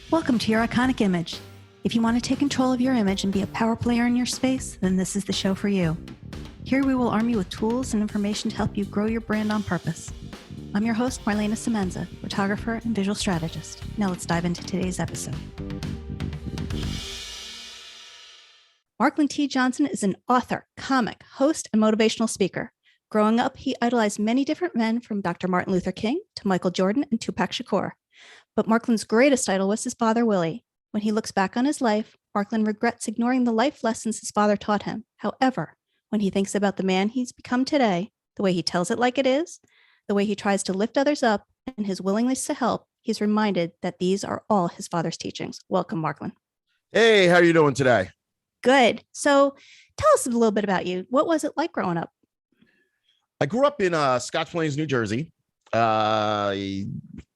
Welcome to Your Iconic Image. If you want to take control of your image and be a power player in your space, then this is the show for you. Here we will arm you with tools and information to help you grow your brand on purpose. I'm your host, Marlana Semenza, photographer and visual strategist. Now let's dive into today's episode. Marklyn T Johnson is an author, comic, host, and motivational speaker. Growing up, he idolized many different men from Dr. Martin Luther King to Michael Jordan and Tupac Shakur. But Marklyn's greatest idol was his father, Willie. When he looks back on his life, Marklyn regrets ignoring the life lessons his father taught him. However, when he thinks about the man he's become today, the way he tells it like it is, the way he tries to lift others up, and his willingness to help, he's reminded that these are all his father's teachings. Welcome, Marklyn. Hey, how are you doing today? Good. So tell us a little bit about you. What was it like growing up? I grew up in Scotch Plains, New Jersey.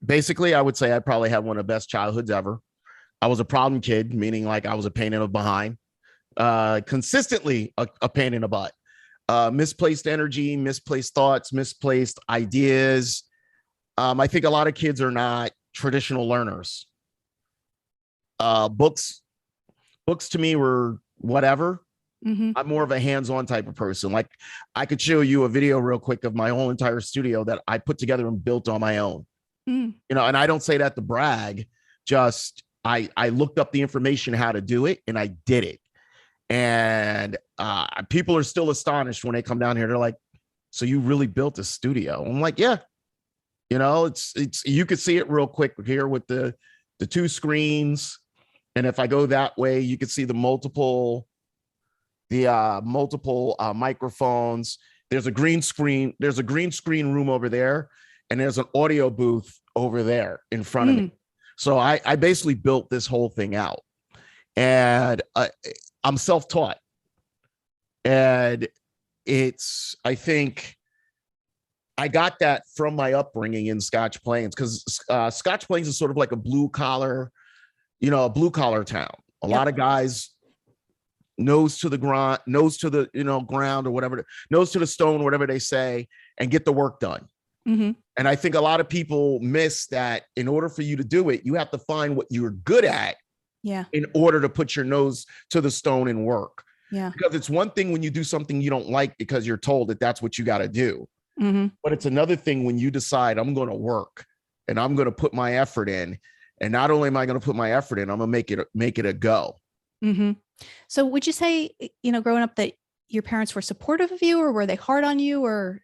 Basically, I would say I probably had one of the best childhoods ever. I was a problem kid, meaning like I was a pain in the behind, consistently a pain in the butt. Misplaced energy, misplaced thoughts, misplaced ideas. I think a lot of kids are not traditional learners. Books to me were whatever. Mm-hmm. I'm more of a hands-on type of person. Like I could show you a video real quick of my whole entire studio that I put together and built on my own. You know, and I don't say that to brag, just I looked up the information how to do it and I did it. And people are still astonished when they come down here. They're like, so you really built a studio? I'm like, yeah. You know, it's you could see it real quick here with the two screens. And if I go that way, you can see the multiple microphones. There's a green screen room over there, and there's an audio booth over there in front of me. So I basically built this whole thing out, and I'm self-taught. And I think I got that from my upbringing in Scotch Plains, because Scotch Plains is sort of like a blue collar town. A lot of guys nose to the ground, ground or whatever, nose to the stone, whatever they say, and get the work done. Mm-hmm. And I think a lot of people miss that in order for you to do it, you have to find what you're good at in order to put your nose to the stone and work. Yeah. Because it's one thing when you do something you don't like because you're told that that's what you got to do. Mm-hmm. But it's another thing when you decide I'm going to work and I'm going to put my effort in. And not only am I going to put my effort in, I'm going to make it a go. Mm-hmm. So would you say, growing up that your parents were supportive of you, or were they hard on you? Or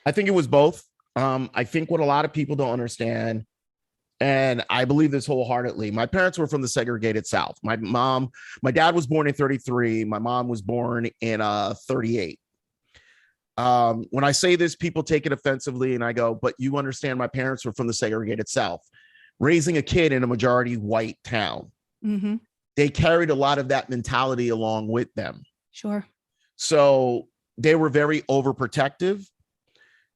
I think it was both. I think what a lot of people don't understand, and I believe this wholeheartedly, my parents were from the segregated South. My dad was born in 1933. My mom was born in 1938. When I say this, people take it offensively, and I go, but you understand my parents were from the segregated South, raising a kid in a majority white town. Mm-hmm. They carried a lot of that mentality along with them. Sure. So they were very overprotective,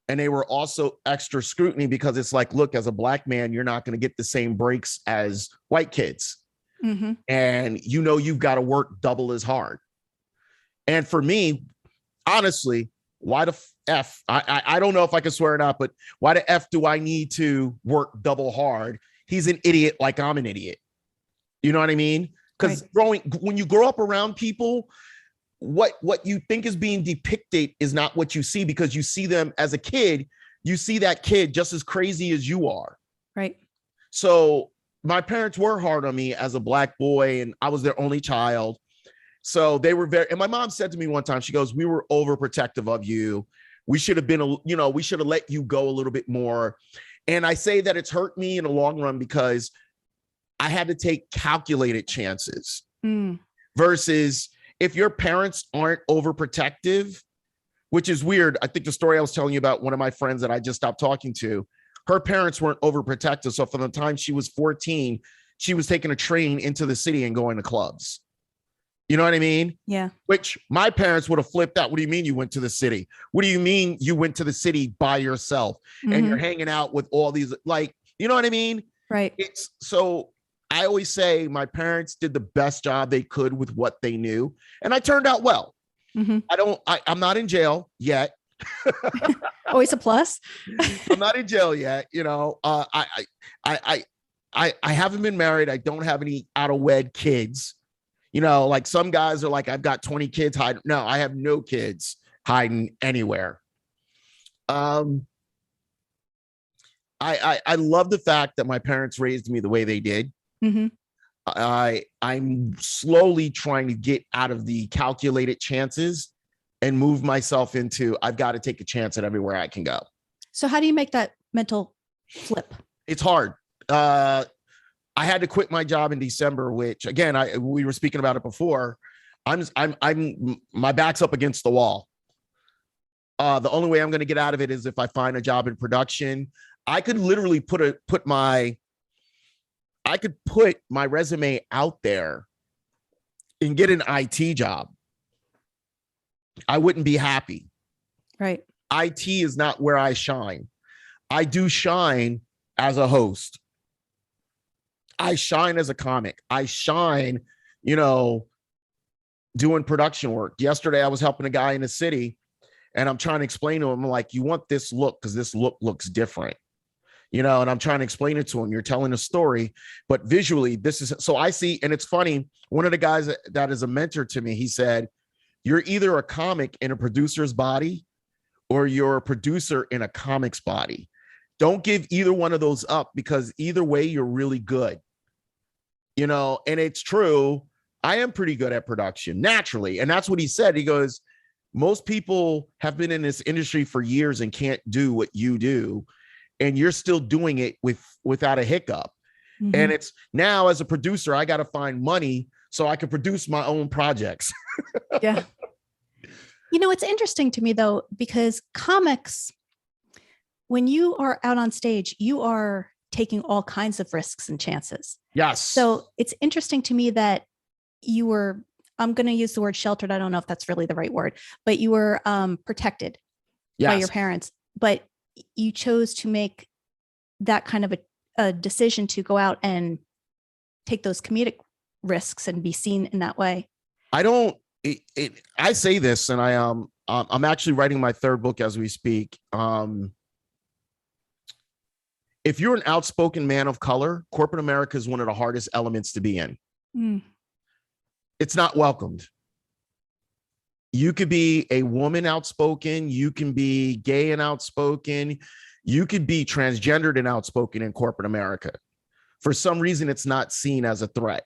and they were also extra scrutiny, because it's like, look, as a black man, you're not going to get the same breaks as white kids. Mm-hmm. And you've got to work double as hard. And for me, honestly, why the F? I don't know if I can swear or not, but why the F do I need to work double hard? He's an idiot like I'm an idiot. You know what I mean? Because when you grow up around people, what you think is being depicted is not what you see, because you see them as a kid. You see that kid just as crazy as you are. Right. So my parents were hard on me as a black boy, and I was their only child. So they were and my mom said to me one time, she goes, we were overprotective of you. We should have we should have let you go a little bit more. And I say that it's hurt me in the long run, because I had to take calculated chances versus if your parents aren't overprotective, which is weird. I think the story I was telling you about one of my friends that I just stopped talking to, her parents weren't overprotective. So from the time she was 14, she was taking a train into the city and going to clubs. You know what I mean? Yeah. Which my parents would have flipped out. What do you mean you went to the city? What do you mean you went to the city by yourself and you're hanging out with all these, you know what I mean? Right. So I always say my parents did the best job they could with what they knew, and I turned out well. Mm-hmm. I'm not in jail yet. Always a plus. I'm not in jail yet. I I haven't been married. I don't have any out of wed kids. You know, like some guys are like, I've got 20 kids hiding. No, I have no kids hiding anywhere. I love the fact that my parents raised me the way they did. Mm-hmm. I'm slowly trying to get out of the calculated chances and move myself into, I've got to take a chance at everywhere I can go. So how do you make that mental flip? It's hard. I had to quit my job in December, which again, we were speaking about it before. My back's up against the wall. The only way I'm going to get out of it is if I find a job in production. I could literally put my resume out there and get an IT job. I wouldn't be happy. Right. IT is not where I shine. I do shine as a host. I shine as a comic. I shine, doing production work. Yesterday, I was helping a guy in the city and I'm trying to explain to him, like, you want this look because this look looks different, and I'm trying to explain it to him. You're telling a story, but visually this is, so I see, and it's funny. One of the guys that is a mentor to me, he said, you're either a comic in a producer's body or you're a producer in a comic's body. Don't give either one of those up because either way, you're really good. And it's true. I am pretty good at production naturally. And that's what he said. He goes, most people have been in this industry for years and can't do what you do. And you're still doing it without a hiccup. Mm-hmm. And it's now as a producer, I got to find money so I can produce my own projects. Yeah. It's interesting to me though, because comics, when you are out on stage, you are taking all kinds of risks and chances. Yes. So it's interesting to me that you were, I'm going to use the word sheltered. I don't know if that's really the right word, but you were protected by your parents, but you chose to make that kind of a decision to go out and take those comedic risks and be seen in that way. I say this, and I'm actually writing my third book as we speak. If you're an outspoken man of color, corporate America is one of the hardest elements to be in. Mm. It's not welcomed. You could be a woman outspoken. You can be gay and outspoken. You could be transgendered and outspoken in corporate America. For some reason, it's not seen as a threat.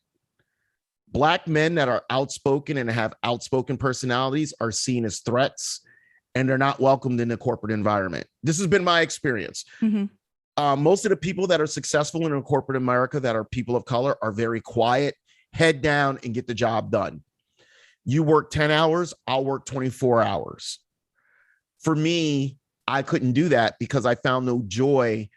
Black men that are outspoken and have outspoken personalities are seen as threats, and they're not welcomed in the corporate environment. This has been my experience. Mm-hmm. Most of the people that are successful in corporate America that are people of color are very quiet, head down, and get the job done. You work 10 hours, I'll work 24 hours. For me, I couldn't do that because I found no joy.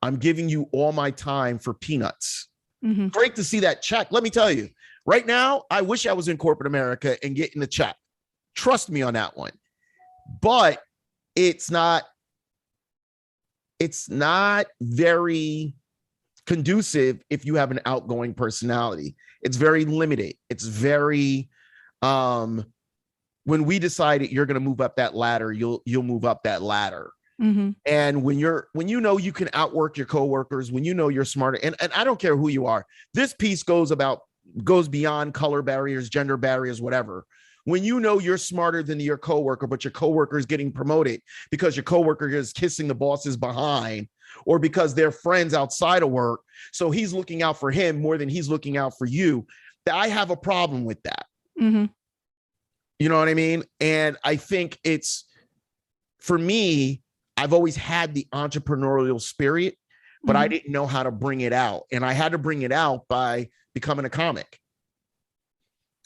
I'm giving you all my time for peanuts. Mm-hmm. Great to see that check. Let me tell you, right now, I wish I was in corporate America and getting the check. Trust me on that one. But it's not very conducive if you have an outgoing personality. It's very limited. It's very, when we decide you're going to move up that ladder, you'll move up that ladder. Mm-hmm. And when you can outwork your coworkers, when you're smarter, and I don't care who you are, this piece goes beyond color barriers, gender barriers, whatever. When you're smarter than your coworker, but your coworker is getting promoted because your coworker is kissing the boss's behind, or because they're friends outside of work, so he's looking out for him more than he's looking out for you, I have a problem with that. Mm-hmm. You know what I mean? And I think for me, I've always had the entrepreneurial spirit, but mm-hmm. I didn't know how to bring it out. And I had to bring it out by becoming a comic.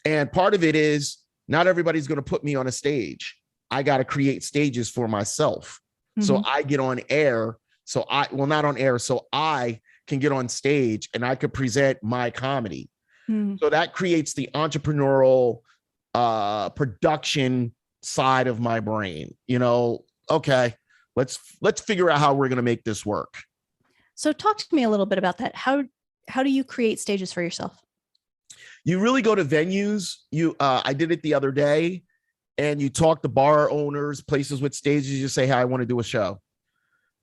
And part of it is not everybody's going to put me on a stage. I got to create stages for myself. Mm-hmm. So I get on air. So not on air. So I can get on stage and I could present my comedy. Mm-hmm. So that creates the entrepreneurial production side of my brain. Okay, let's figure out how we're going to make this work. So talk to me a little bit about that. How do you create stages for yourself? You really go to venues. I did it the other day, and you talk to bar owners, places with stages. You say, "Hey, I want to do a show,"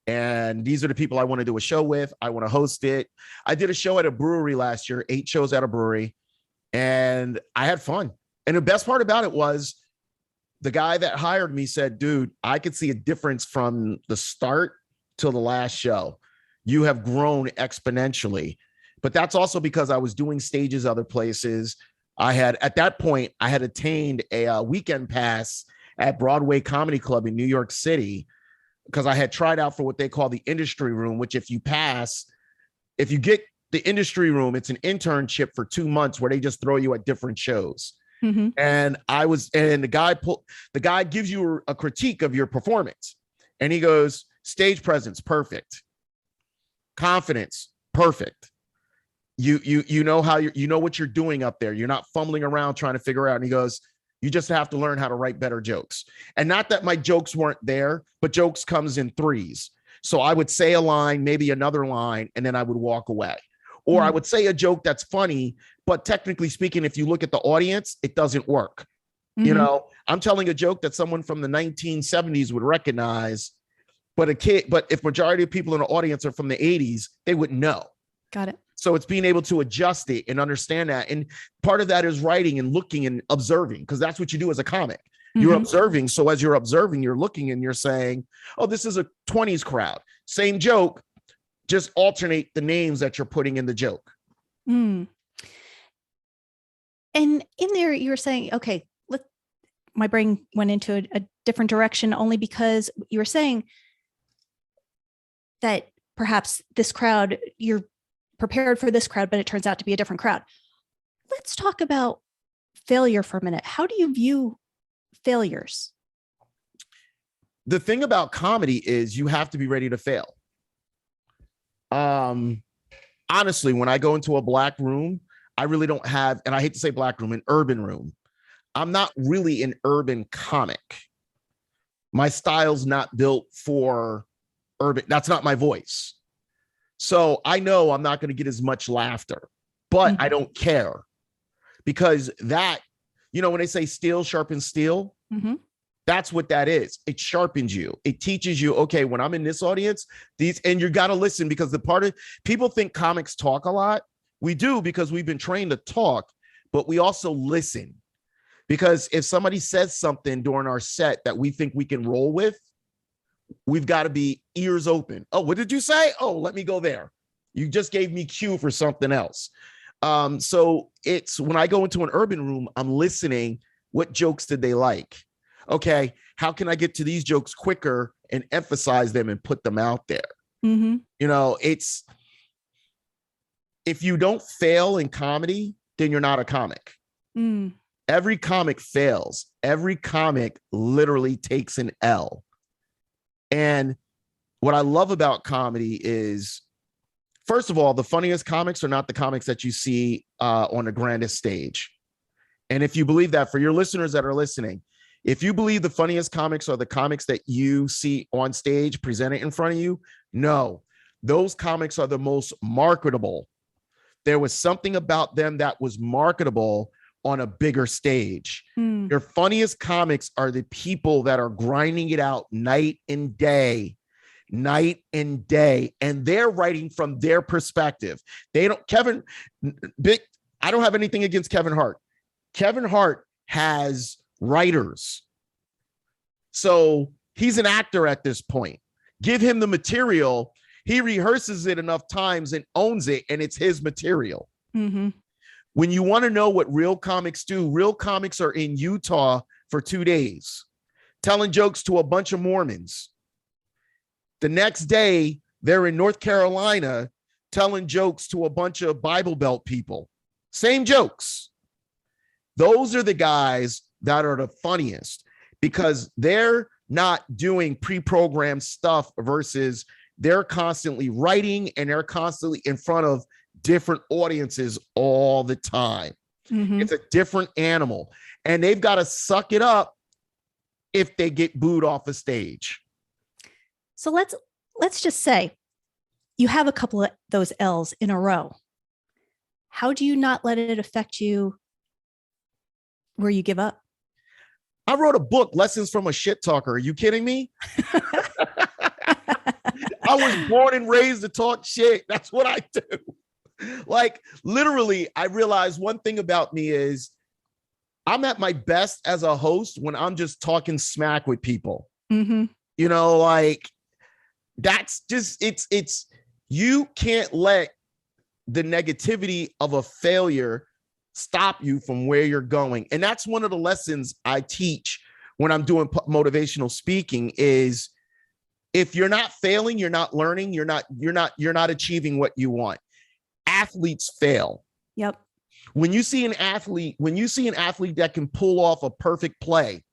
And these are the people I want to do a show with. I want to host it. I did a show at a brewery last year, 8 shows at a brewery, and I had fun. And the best part about it was the guy that hired me said, dude, I could see a difference from the start till the last show. You have grown exponentially. But that's also because I was doing stages other places. At that point, I had attained a weekend pass at Broadway Comedy Club in New York City, because I had tried out for what they call the industry room, which if you get the industry room, it's an internship for 2 months where they just throw you at different shows. Mm-hmm. And the guy gives you a critique of your performance. And he goes, stage presence, perfect. Confidence, perfect. You know how you know what you're doing up there. You're not fumbling around trying to figure out. And he goes, you just have to learn how to write better jokes. And not that my jokes weren't there, but jokes comes in threes. So I would say a line, maybe another line, and then I would walk away. Or I would say a joke that's funny, but technically speaking, if you look at the audience, it doesn't work. Mm-hmm. You know, I'm telling a joke that someone from the 1970s would recognize, but if majority of people in the audience are from the 80s, they wouldn't know. Got it. So it's being able to adjust it and understand that. And part of that is writing and looking and observing, because that's what you do as a comic. Mm-hmm. You're observing. So as you're observing, you're looking and you're saying, oh, this is a 20s crowd. Same joke, just alternate the names that you're putting in the joke. Mm. And in there, you were saying, okay, my brain went into a different direction only because you were saying that perhaps this crowd, you're prepared for this crowd, but it turns out to be a different crowd. Let's talk about failure for a minute. How do you view failures? The thing about comedy is you have to be ready to fail. Honestly, when I go into a black room, I really don't have, and I hate to say black room, an urban room. I'm not really an urban comic. My style's not built for urban. That's not my voice. So I know I'm not going to get as much laughter, but I don't care, because that, you know, when they say steel sharpens steel, that's what that is. It sharpens you. It teaches you, okay, when I'm in this audience, and you got to listen, because people think comics talk a lot. We do, because we've been trained to talk, but we also listen, because if somebody says something during our set that we think we can roll with, we've got to be ears open. Oh, what did you say? Oh, let me go there. You just gave me cue for something else. So it's when I go into an urban room, I'm listening. What jokes did they like? Okay, how can I get to these jokes quicker and emphasize them and put them out there? Mm-hmm. You know, if you don't fail in comedy, then you're not a comic. Mm. Every comic fails. Every comic literally takes an L. And what I love about comedy is, first of all, the funniest comics are not the comics that you see on the grandest stage. And if you believe that, for your listeners that are listening, if you believe the funniest comics are the comics that you see on stage presented in front of you, no, those comics are the most marketable. There was something about them that was marketable on a bigger stage. Your funniest comics are the people that are grinding it out night and day, and they're writing from their perspective. I don't have anything against Kevin Hart. Kevin Hart has writers. So he's an actor at this point. Give him the material. He rehearses it enough times and owns it, and it's his material. Mm-hmm. When you want to know what real comics do, real comics are in Utah for 2 days, telling jokes to a bunch of Mormons. The next day, they're in North Carolina telling jokes to a bunch of Bible Belt people. Same jokes. Those are the guys that are the funniest, because they're not doing pre-programmed stuff versus they're constantly writing, and they're constantly in front of different audiences all the time. Mm-hmm. It's a different animal, and they've got to suck it up if they get booed off a stage. So let's just say you have a couple of those L's in a row. How do you not let it affect you where you give up? I wrote a book, Lessons from a Shit Talker. Are you kidding me? I was born and raised to talk shit. That's what I do. Like, literally, I realized one thing about me is I'm at my best as a host when I'm just talking smack with people. Mm-hmm. You know, like, that's just, it's, you can't let the negativity of a failure stop you from where you're going. And that's one of the lessons I teach when I'm doing motivational speaking is if you're not failing, you're not learning, you're not achieving what you want. Athletes fail. Yep. When you see an athlete that can pull off a perfect play,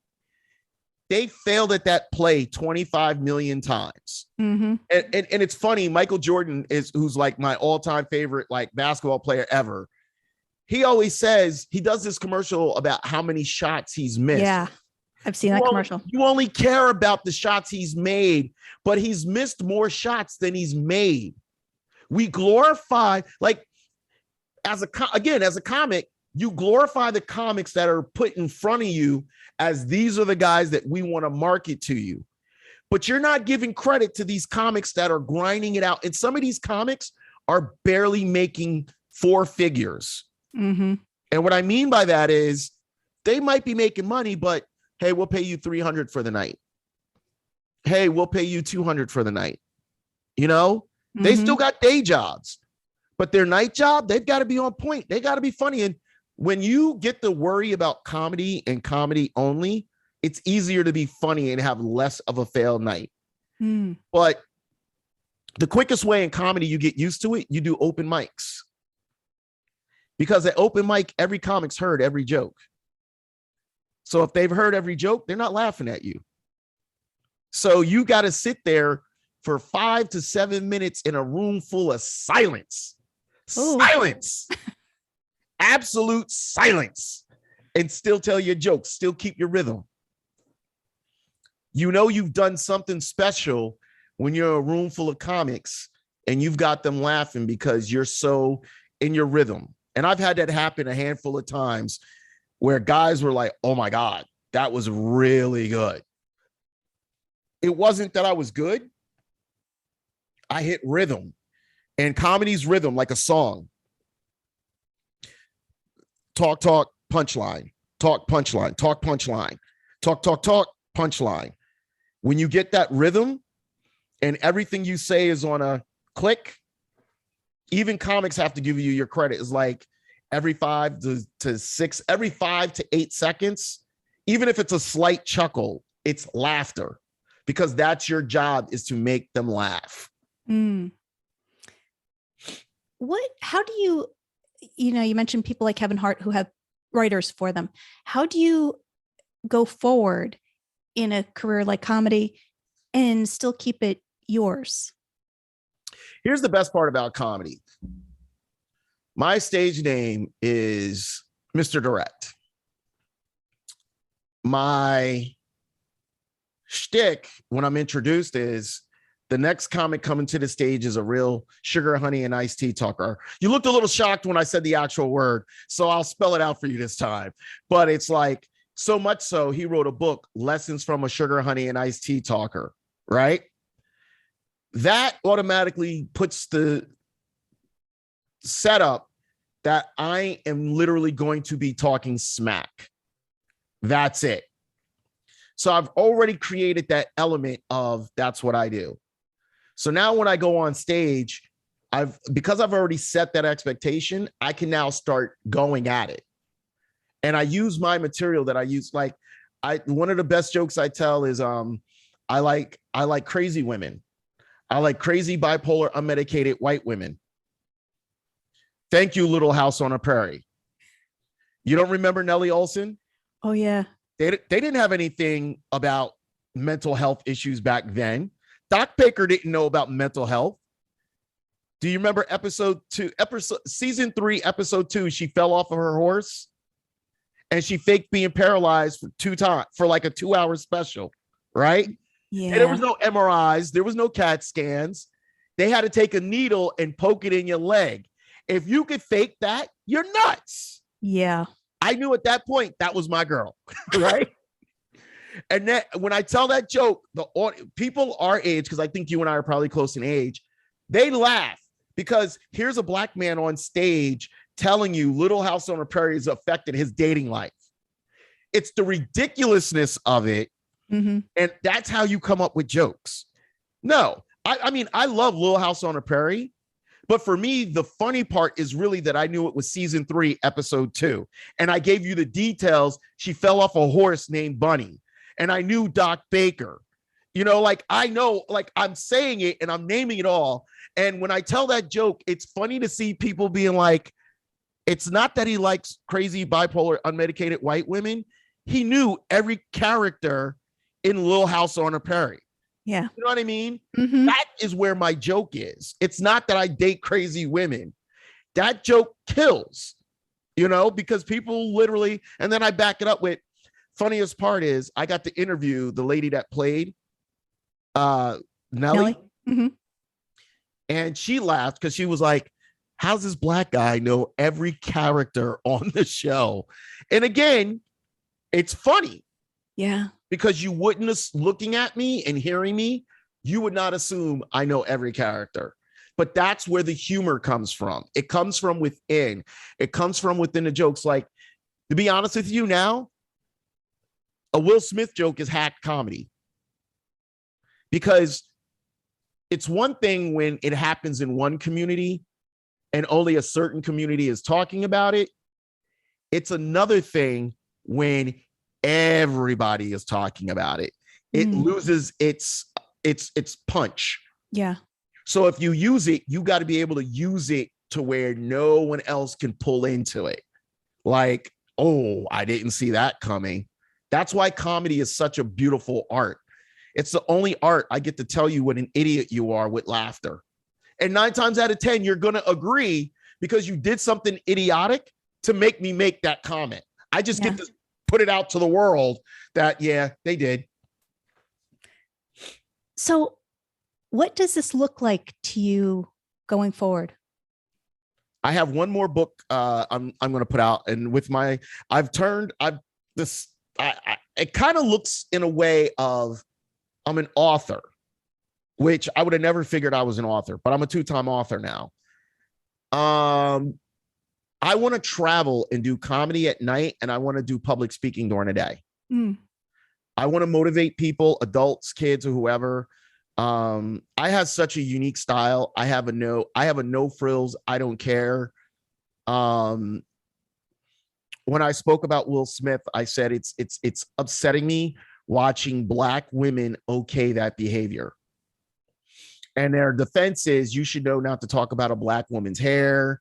they failed at that play 25 million times. Mm-hmm. And it's funny, Michael Jordan who's like my all-time favorite like basketball player ever. He always says, he does this commercial about how many shots he's missed. Yeah, I've seen that commercial. You only care about the shots he's made, but he's missed more shots than he's made. We glorify, like, as a comic, you glorify the comics that are put in front of you as these are the guys that we want to market to you. But you're not giving credit to these comics that are grinding it out. And some of these comics are barely making 4 figures. Mm-hmm. And what I mean by that is they might be making money, but hey, we'll pay you $300 for the night. Hey, we'll pay you $200 for the night. You know, they still got day jobs, but their night job, they've got to be on point. They got to be funny. And when you get to worry about comedy and comedy only, it's easier to be funny and have less of a failed night. Mm. But the quickest way in comedy you get used to it, you do open mics. Because at open mic, every comic's heard every joke. So if they've heard every joke, they're not laughing at you. So you got to sit there for 5 to 7 minutes in a room full of silence. Ooh. Silence. Absolute silence. And still tell your jokes, still keep your rhythm. You know you've done something special when you're in a room full of comics and you've got them laughing because you're so in your rhythm. And I've had that happen a handful of times where guys were like, oh my God, that was really good. It wasn't that I was good. I hit rhythm, and comedy's rhythm, like a song. Talk, talk, punchline, talk, punchline, talk, punchline, talk, talk, talk, punchline. When you get that rhythm and everything you say is on a click, even comics have to give you your credit. It's like every 5 to 8 seconds, even if it's a slight chuckle, it's laughter, because that's your job, is to make them laugh. Mm. How do you mentioned people like Kevin Hart who have writers for them. How do you go forward in a career like comedy and still keep it yours? Here's the best part about comedy. My stage name is Mr. Direct. My shtick when I'm introduced is the next comic coming to the stage is a real sugar, honey, and iced tea talker. You looked a little shocked when I said the actual word, so I'll spell it out for you this time. But it's like, so much so, he wrote a book, Lessons from a Sugar, Honey, and Iced Tea Talker, right? That automatically puts the setup that I am literally going to be talking smack. That's it. So I've already created that element of that's what I do. So now when I go on stage, because I've already set that expectation, I can now start going at it. And I use my material that I use. Like, one of the best jokes I tell is I like crazy women. I like crazy, bipolar, unmedicated white women. Thank you, Little House on a Prairie. You don't remember Nellie Olson? Oh, yeah. They didn't have anything about mental health issues back then. Doc Baker didn't know about mental health. Do you remember season 3, episode 2? She fell off of her horse and she faked being paralyzed for 2 times for like a 2-hour special, right? Yeah. And there was no MRIs. There was no CAT scans. They had to take a needle and poke it in your leg. If you could fake that, you're nuts. Yeah. I knew at that point that was my girl, right? And then when I tell that joke, people our age, because I think you and I are probably close in age, they laugh because here's a black man on stage telling you Little House on the Prairie has affected his dating life. It's the ridiculousness of it. Mm-hmm. And that's how you come up with jokes. No, I mean, I love Little House on the Prairie. But for me, the funny part is really that I knew it was season 3, episode 2. And I gave you the details. She fell off a horse named Bunny. And I knew Doc Baker. You know, like I know, like I'm saying it and I'm naming it all. And when I tell that joke, it's funny to see people being like, it's not that he likes crazy, bipolar, unmedicated white women. He knew every character in Little House on the Prairie. Yeah. You know what I mean? Mm-hmm. That is where my joke is. It's not that I date crazy women. That joke kills, you know, because people literally, and then I back it up with, funniest part is I got to interview the lady that played Nellie. Mm-hmm. And she laughed because she was like, how's this black guy know every character on the show? And again, it's funny. Yeah. Because you wouldn't, looking at me and hearing me, you would not assume I know every character. But that's where the humor comes from. It comes from within. It comes from within the jokes. Like, to be honest with you now, a Will Smith joke is hack comedy. Because it's one thing when it happens in one community and only a certain community is talking about it. It's another thing when everybody is talking about it. It loses its punch. Yeah. So if you use it, you got to be able to use it to where no one else can pull into it. Like, oh, I didn't see that coming. That's why comedy is such a beautiful art. It's the only art I get to tell you what an idiot you are with laughter. And 9 times out of 10, you're going to agree because you did something idiotic to make me make that comment. I just get to put it out to the world that, yeah, they did. So what does this look like to you going forward? I have one more book I'm going to put out, and with my, it kind of looks in a way of I'm an author, which I would have never figured I was an author, but I'm a 2-time author now. I want to travel and do comedy at night, and I want to do public speaking during the day. I want to motivate people, adults, kids, or whoever. I have such a unique style. I have a no frills. I don't care. When I spoke about Will Smith, I said it's upsetting me watching black women okay that behavior. And their defense is you should know not to talk about a black woman's hair.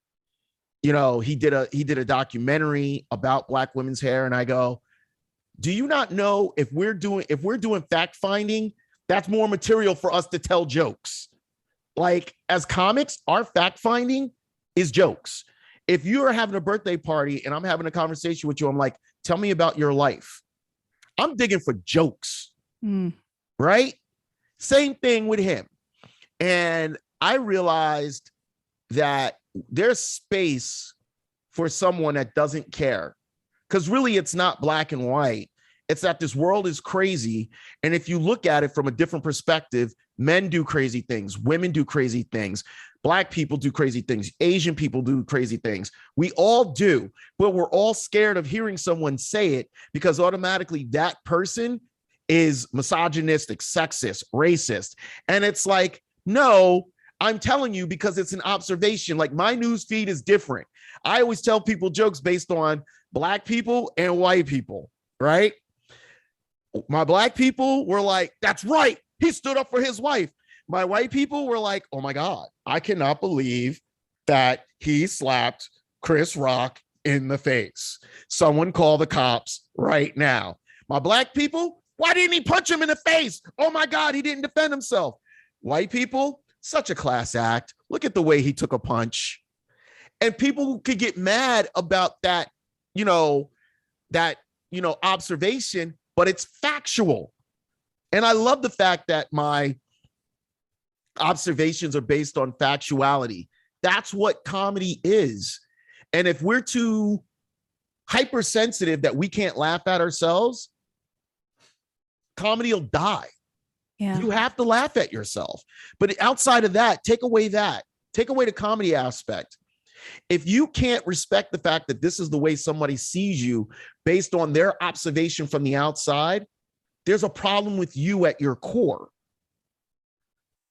You know, he did a documentary about black women's hair. And I go, do you not know if we're doing fact finding, that's more material for us to tell jokes. Like as comics, our fact finding is jokes. If you're having a birthday party and I'm having a conversation with you, I'm like, tell me about your life. I'm digging for jokes, right? Same thing with him. And I realized that there's space for someone that doesn't care. Because really, it's not black and white. It's that this world is crazy. And if you look at it from a different perspective, men do crazy things. Women do crazy things. Black people do crazy things. Asian people do crazy things. We all do. But we're all scared of hearing someone say it because automatically that person is misogynistic, sexist, racist. And it's like, no, I'm telling you because it's an observation. Like my news feed is different. I always tell people jokes based on black people and white people, right? My black people were like, that's right. He stood up for his wife. My white people were like, oh my God, I cannot believe that he slapped Chris Rock in the face. Someone call the cops right now. My black people, why didn't he punch him in the face? Oh my God, he didn't defend himself. White people, such a class act. Look at the way he took a punch. And people could get mad about that, observation, but it's factual. And I love the fact that my observations are based on factuality. That's what comedy is. And if we're too hypersensitive that we can't laugh at ourselves, comedy will die. Yeah. You have to laugh at yourself. But outside of that, take away the comedy aspect. If you can't respect the fact that this is the way somebody sees you based on their observation from the outside, there's a problem with you at your core.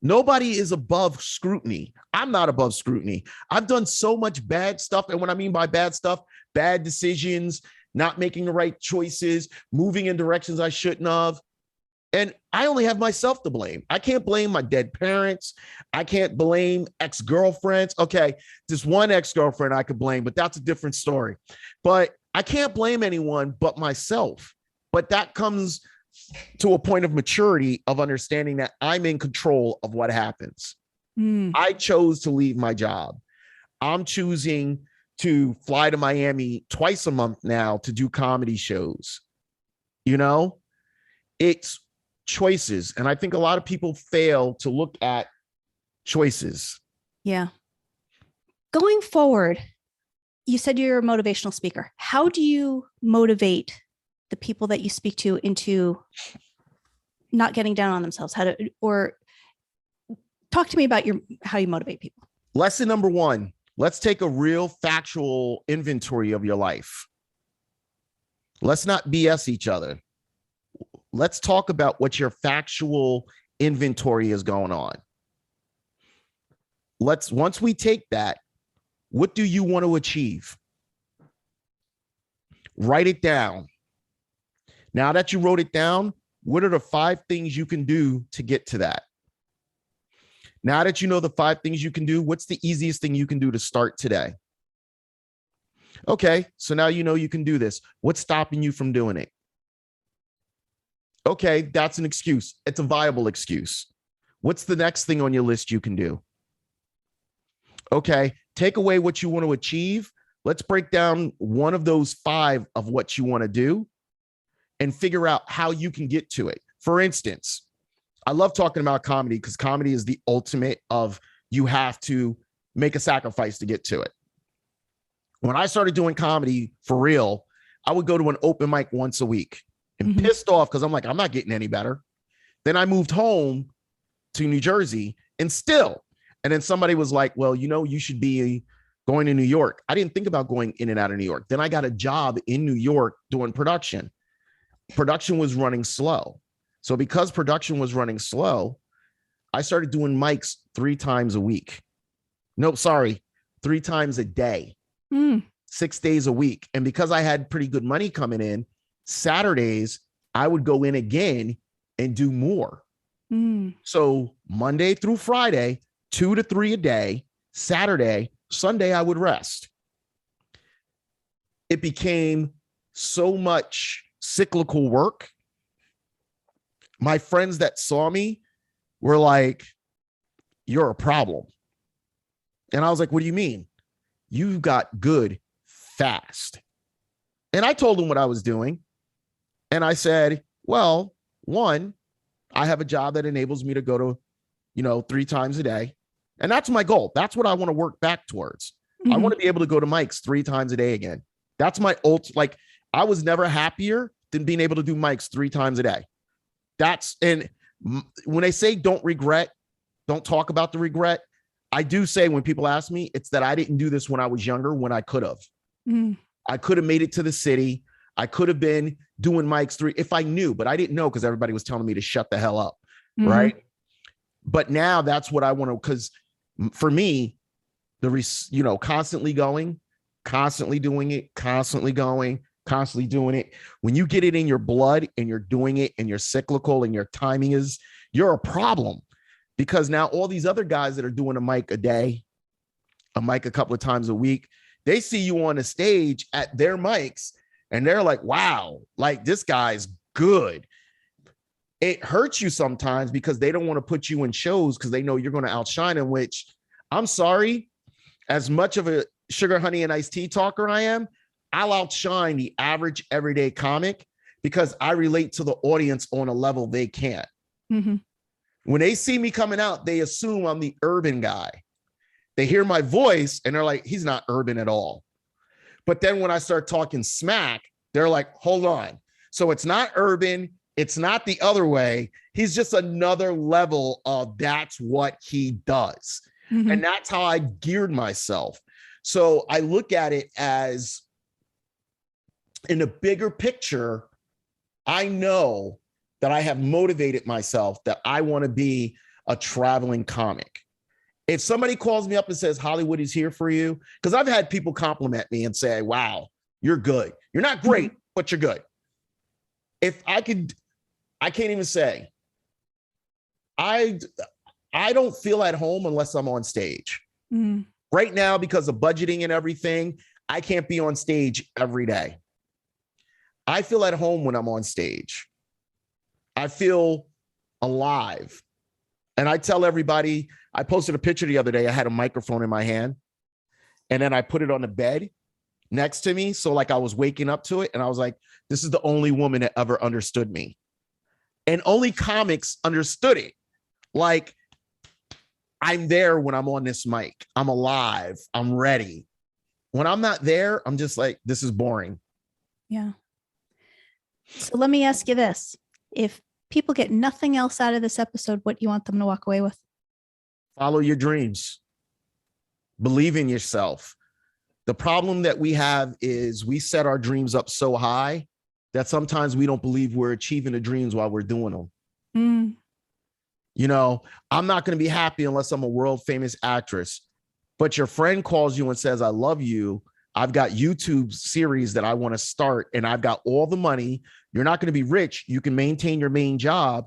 Nobody is above scrutiny. I'm not above scrutiny. I've done so much bad stuff. And what I mean by bad stuff, bad decisions, not making the right choices, moving in directions I shouldn't have. And I only have myself to blame. I can't blame my dead parents. I can't blame ex-girlfriends. Okay, there's one ex-girlfriend I could blame, but that's a different story. But I can't blame anyone but myself. But that comes to a point of maturity of understanding that I'm in control of what happens. I chose to leave my job. I'm choosing to fly to Miami twice a month now to do comedy shows. You know, it's choices. And I think a lot of people fail to look at choices. Yeah. Going forward, you said you're a motivational speaker. How do you motivate the people that you speak to into not getting down on themselves? Or talk to me about how you motivate people. Lesson number one, let's take a real factual inventory of your life. Let's not BS each other. Let's talk about what your factual inventory is going on. Once we take that, what do you want to achieve? Write it down. Now that you wrote it down, what are the 5 things you can do to get to that? Now that you know the 5 things you can do, what's the easiest thing you can do to start today? Okay, so now you know you can do this. What's stopping you from doing it? Okay, that's an excuse. It's a viable excuse. What's the next thing on your list you can do? Okay, take away what you want to achieve. Let's break down one of those 5 of what you want to do and figure out how you can get to it. For instance, I love talking about comedy because comedy is the ultimate of you have to make a sacrifice to get to it. When I started doing comedy for real, I would go to an open mic once a week and pissed off because I'm like, I'm not getting any better. Then I moved home to New Jersey and then somebody was like, well, you know, you should be going to New York. I didn't think about going in and out of New York. Then I got a job in New York doing production. Production was running slow. So because production was running slow, I started doing mics 3 times a week. Nope, sorry, 3 times a day, 6 days a week. And because I had pretty good money coming in, Saturdays, I would go in again and do more. So Monday through Friday, 2 to 3 a day, Saturday, Sunday, I would rest. It became so much cyclical work. My friends that saw me were like, you're a problem. And I was like, what do you mean? You got good fast. And I told them what I was doing. And I said, well, one, I have a job that enables me to go to, 3 times a day. And that's my goal. That's what I want to work back towards. I want to be able to go to mics 3 times a day again. That's my like, I was never happier than being able to do mics 3 times a day. And when they say don't talk about the regret, I do say when people ask me, it's that I didn't do this when I was younger, when I could have. I could have made it to the city. I could have been doing mics 3 if I knew, but I didn't know because everybody was telling me to shut the hell up. Right. But now that's what I want to, because for me, constantly going, constantly doing it, constantly going, constantly doing it. When you get it in your blood and you're doing it and you're cyclical and your timing you're a problem, because now all these other guys that are doing a mic a day, a mic a couple of times a week, they see you on the stage at their mics and they're like, wow, like this guy's good. It hurts you sometimes because they don't want to put you in shows because they know you're going to outshine them, which I'm sorry, as much of a sugar, honey, and iced tea talker I am, I'll outshine the average everyday comic because I relate to the audience on a level they can't. When they see me coming out, they assume I'm the urban guy. They hear my voice and they're like, he's not urban at all. But then when I start talking smack, they're like, hold on. So it's not urban. It's not the other way. He's just another level of that's what he does. Mm-hmm. And that's how I geared myself. So I look at it as, in a bigger picture, I know that I have motivated myself that I want to be a traveling comic. If somebody calls me up and says, Hollywood is here for you, because I've had people compliment me and say, wow, you're good. You're not great, but you're good. If I could, I can't even say, I don't feel at home unless I'm on stage. Mm. Right now, because of budgeting and everything, I can't be on stage every day. I feel at home when I'm on stage. I feel alive. And I tell everybody, I posted a picture the other day. I had a microphone in my hand, and then I put it on the bed next to me. So like I was waking up to it, and I was like, this is the only woman that ever understood me. And only comics understood it. Like, I'm there when I'm on this mic. I'm alive. I'm ready. When I'm not there, I'm just like, this is boring. Yeah. So let me ask you this. If people get nothing else out of this episode, what do you want them to walk away with? Follow your dreams. Believe in yourself. The problem that we have is we set our dreams up so high that sometimes we don't believe we're achieving the dreams while we're doing them. Mm. You know, I'm not going to be happy unless I'm a world famous actress, but your friend calls you and says, I love you. I've got YouTube series that I want to start, and I've got all the money. You're not going to be rich. You can maintain your main job,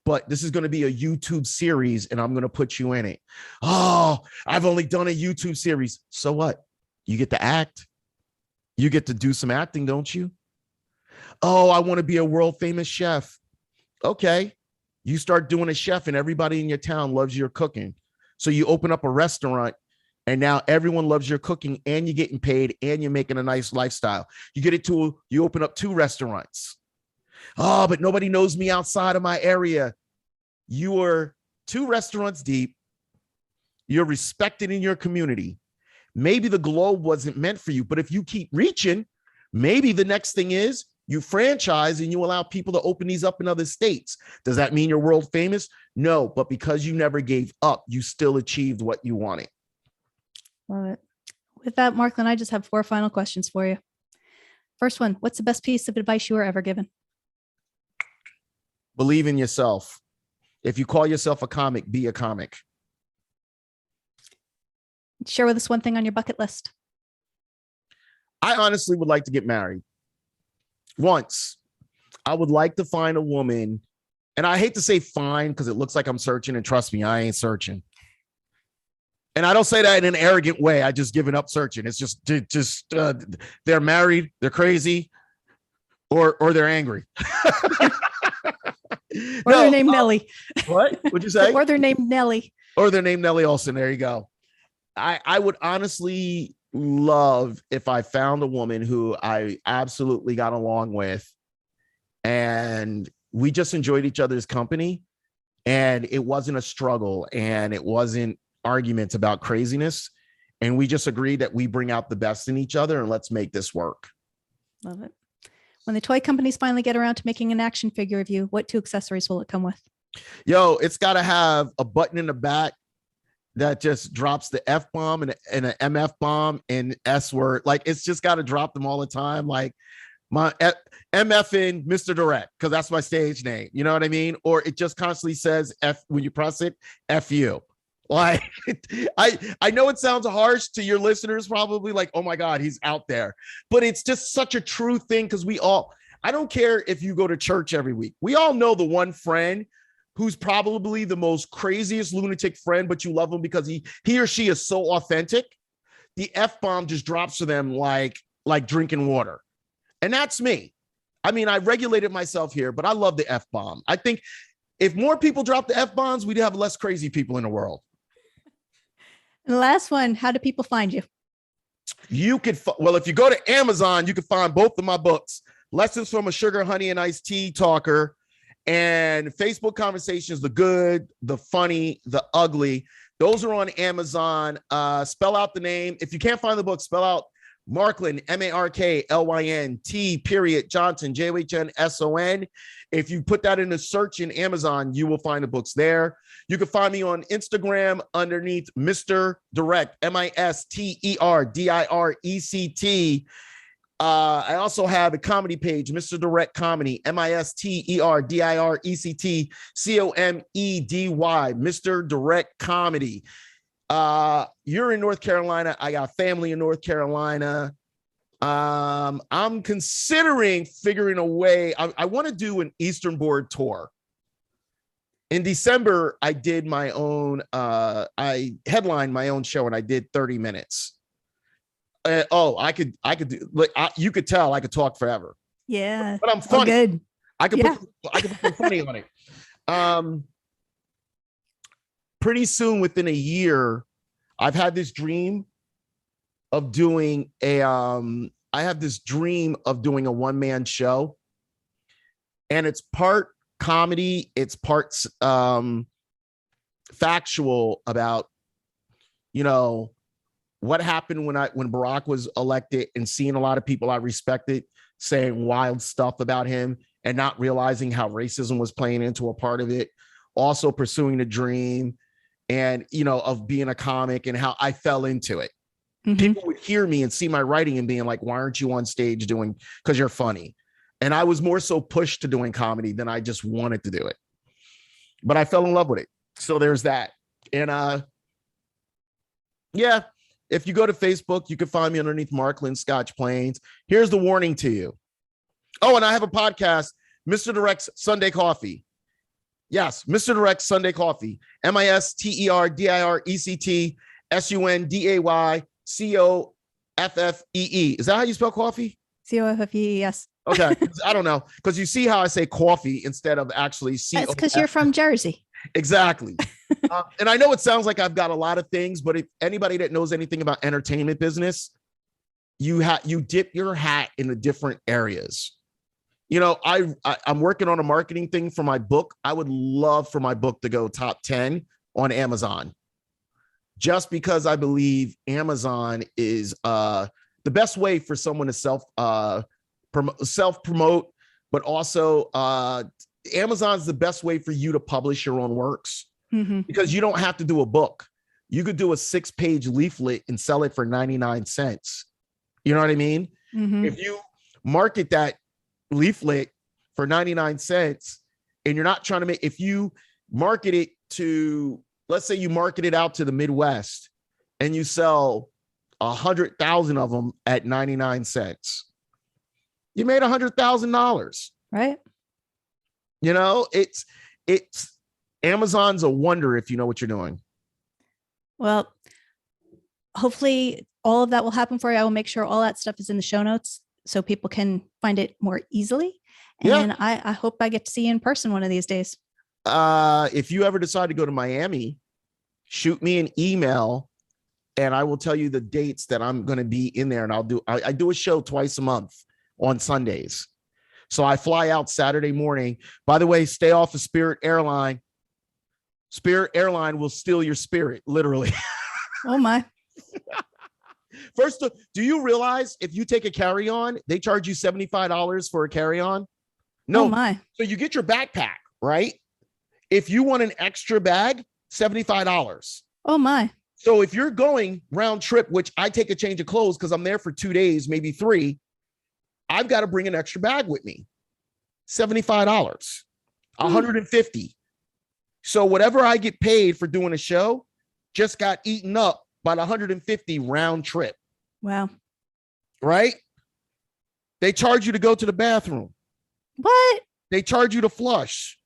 but this is going to be a YouTube series, and I'm going to put you in it. Oh, I've only done a YouTube series. So what? You get to act. You get to do some acting, don't you? Oh, I want to be a world famous chef. Okay. You start doing a chef, and everybody in your town loves your cooking. So you open up a restaurant, and now everyone loves your cooking, and you're getting paid, and you're making a nice lifestyle. You open up 2 restaurants. Oh, but nobody knows me outside of my area. You are 2 restaurants deep. You're respected in your community. Maybe the globe wasn't meant for you, but if you keep reaching, maybe the next thing is you franchise and you allow people to open these up in other states. Does that mean you're world famous? No, but because you never gave up, you still achieved what you wanted. Love it. With that, Marklyn, I just have 4 final questions for you. First one, what's the best piece of advice you were ever given? Believe in yourself. If you call yourself a comic, be a comic. Share with us one thing on your bucket list. I honestly would like to get married. Once. I would like to find a woman, and I hate to say find because it looks like I'm searching, and trust me, I ain't searching. And I don't say that in an arrogant way. I just given up searching. It's just they're married, they're crazy, or they're angry. Or they're named Nellie. What would you say? Or they're named Nellie. Or they're named Nellie Olsen. There you go. I would honestly love if I found a woman who I absolutely got along with, and we just enjoyed each other's company, and it wasn't a struggle, and it wasn't arguments about craziness, and we just agreed that we bring out the best in each other, and let's make this work. Love it. When the toy companies finally get around to making an action figure of you, what 2 accessories will it come with? Yo, it's got to have a button in the back that just drops the F-bomb and an MF bomb and S word. Like, it's just got to drop them all the time. Like my MF in Mr. Direct, because that's my stage name. You know what I mean? Or it just constantly says F when you press it, F you. Like, I know it sounds harsh to your listeners, probably like, oh my God, he's out there. But it's just such a true thing, because I don't care if you go to church every week. We all know the one friend who's probably the most craziest lunatic friend, but you love him because he or she is so authentic. The F-bomb just drops to them like drinking water. And that's me. I mean, I regulated myself here, but I love the F-bomb. I think if more people drop the F-bombs, we'd have less crazy people in the world. And the last one, how do people find you? You could, well, if you go to Amazon, you can find both of my books, Lessons from a Sugar, Honey, and Iced Tea Talker, and Facebook Conversations, the good, the funny, the ugly. Those are on Amazon. Spell out the name. If you can't find the book, spell out Marklyn, Marklyn T period Johnson, Johnson. If you put that in the search in Amazon, you will find the books there. You can find me on Instagram underneath Mr. Direct, MisterDirect. I also have a comedy page, Mr. Direct Comedy, MisterDirect Comedy, Mr. Direct Comedy. You're in North Carolina. I got family in North Carolina. I'm considering figuring a way. I want to do an Eastern Board tour. In December, I did my own, I headlined my own show and I did 30 minutes. I could do, like, you could tell I could talk forever. Yeah. But I'm funny. Good. I could put some funny on it. Pretty soon, within a year, I've had this dream of doing a one-man show, and it's part comedy, it's parts factual about, what happened when Barack was elected, and seeing a lot of people I respected saying wild stuff about him and not realizing how racism was playing into a part of it. Also pursuing the dream and, of being a comic and how I fell into it. Mm-hmm. People would hear me and see my writing and being like, why aren't you on stage doing, because you're funny. And I was more so pushed to doing comedy than I just wanted to do it. But I fell in love with it. So there's that. And yeah, if you go to Facebook, you can find me underneath Marklyn Scotch Plains. Here's the warning to you. Oh, and I have a podcast, Mr. Direct's Sunday Coffee. Yes, Mr. Direct Sunday Coffee. MisterDirectSunday Is that how you spell coffee? Coffee, yes. Okay, I don't know, because you see how I say coffee instead of actually C. That's because you're from Jersey. Exactly. And I know it sounds like I've got a lot of things, but if anybody that knows anything about entertainment business, you dip your hat in the different areas. I'm working on a marketing thing for my book. I would love for my book to go top 10 on Amazon, just because I believe Amazon is the best way for someone to self-promote, but also Amazon's the best way for you to publish your own works, because you don't have to do a book. You could do a 6-page leaflet and sell it for 99 cents. You know what I mean? Mm-hmm. If you market that leaflet for 99 cents and you're not trying to if you market it to, let's say you market it out to the Midwest and you sell 100,000 of them at 99 cents, you made $100,000. Right. It's Amazon's a wonder if you know what you're doing. Well, hopefully all of that will happen for you. I will make sure all that stuff is in the show notes so people can find it more easily. And yeah. I hope I get to see you in person one of these days. If you ever decide to go to Miami, shoot me an email and I will tell you the dates that I'm going to be in there. And I do a show twice a month on Sundays. So I fly out Saturday morning. By the way, stay off of Spirit Airline. Spirit Airline will steal your spirit, literally. Oh my. First, do you realize if you take a carry-on, they charge you $75 for a carry-on? No. Oh my. So you get your backpack, right? If you want an extra bag, $75. Oh my. So if you're going round trip, which I take a change of clothes because I'm there for 2 days, maybe 3, I've got to bring an extra bag with me. $75, $150. So whatever I get paid for doing a show just got eaten up by the $150 round trip. Wow. Right? They charge you to go to the bathroom. What? They charge you to flush.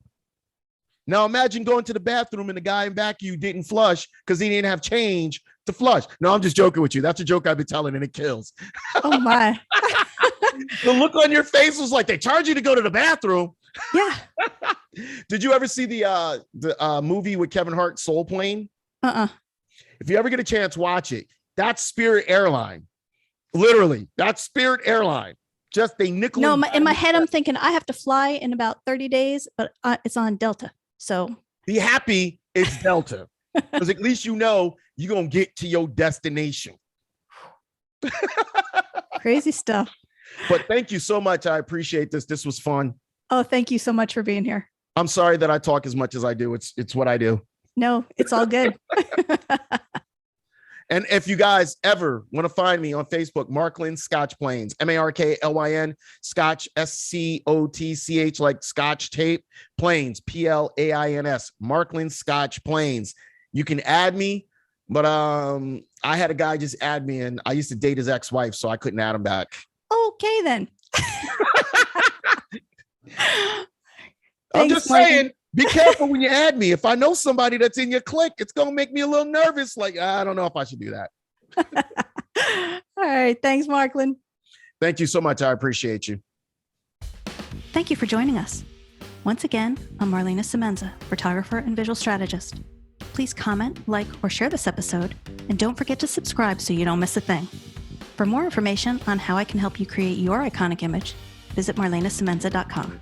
Now imagine going to the bathroom and the guy in back of you didn't flush because he didn't have change to flush. No, I'm just joking with you. That's a joke I've been telling and it kills. Oh my. The look on your face was like, they charge you to go to the bathroom. Yeah. Did you ever see the movie with Kevin Hart, Soul Plane? If you ever get a chance, watch it. That's Spirit Airline. Literally, that's Spirit Airline. Just a nickel. No, in my head, I'm thinking I have to fly in about 30 days, but it's on Delta. So be happy it's Delta, because at least you're going to get to your destination. Crazy stuff. But thank you so much. I appreciate this. This was fun. Oh, thank you so much for being here. I'm sorry that I talk as much as I do. It's what I do. No, it's all good. And if you guys ever want to find me on Facebook, Marklyn Scotch Plains, Marklyn, Scotch, SCOTCH, like Scotch tape, Plains, PLAINS, Marklyn Scotch Plains. You can add me, but I had a guy just add me, and I used to date his ex-wife, so I couldn't add him back. Okay, then. I'm just saying, be careful when you add me. If I know somebody that's in your clique, it's going to make me a little nervous. Like, I don't know if I should do that. All right. Thanks, Marklyn. Thank you so much. I appreciate you. Thank you for joining us. Once again, I'm Marlana Semenza, photographer and visual strategist. Please comment, like, or share this episode, and don't forget to subscribe so you don't miss a thing. For more information on how I can help you create your iconic image, visit marlanasemenza.com.